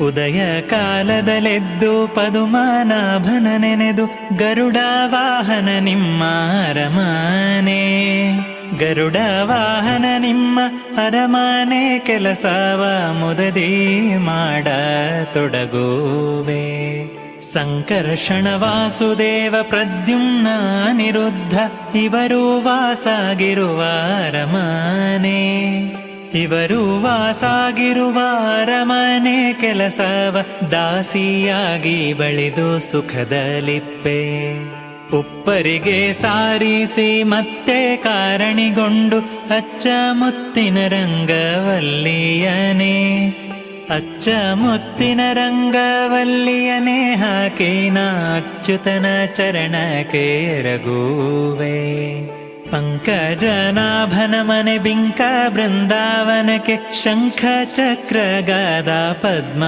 ಉದಯ ಕಾಲದಲೆದ್ದು ಪದುಮಾನಾಭನ ನೆನೆದು ಗರುಡ ವಾಹನ ನಿಮ್ಮ ಅರಮಾನೆ, ಗರುಡ ವಾಹನ ನಿಮ್ಮ ಅರಮಾನೆ ಕೆಲಸವ ಮುದದಿ ಮಾಡ ತೊಡಗುವೆ. ಸಂಕರ್ಷಣ ವಾಸುದೇವ ಪ್ರದ್ಯುಮ್ನ ಅನಿರುದ್ಧ ಇವರು ವಾಸಾಗಿರುವ ಅರಮಾನೆ, ಇವರು ವಾಸಾಗಿರುವ ಅರಮನೆ ಕೆಲಸವ ದಾಸಿಯಾಗಿ ಬಳಿದು ಸುಖದಲಿಪ್ಪೆ. ಉಪ್ಪರಿಗೆ ಸಾರಿಸಿ ಮತ್ತೆ ಕಾರಣಿಗೊಂಡು ಅಚ್ಚ ಮುತ್ತಿನ ರಂಗವಲ್ಲಿಯನೇ, ಅಚ್ಚ ಮುತ್ತಿನ ರಂಗವಲ್ಲಿಯನೇ ಹಾಕಿನ ಅಚ್ಯುತನ ಚರಣಕ್ಕೆ ಎರಗುವೆ. ಪಂಕಜನಾಭನ ಮನೆ ಬಿಂಕ ಬೃಂದಾವನಕ್ಕೆ ಶಂಖ ಚಕ್ರ ಗದಾ ಪದ್ಮ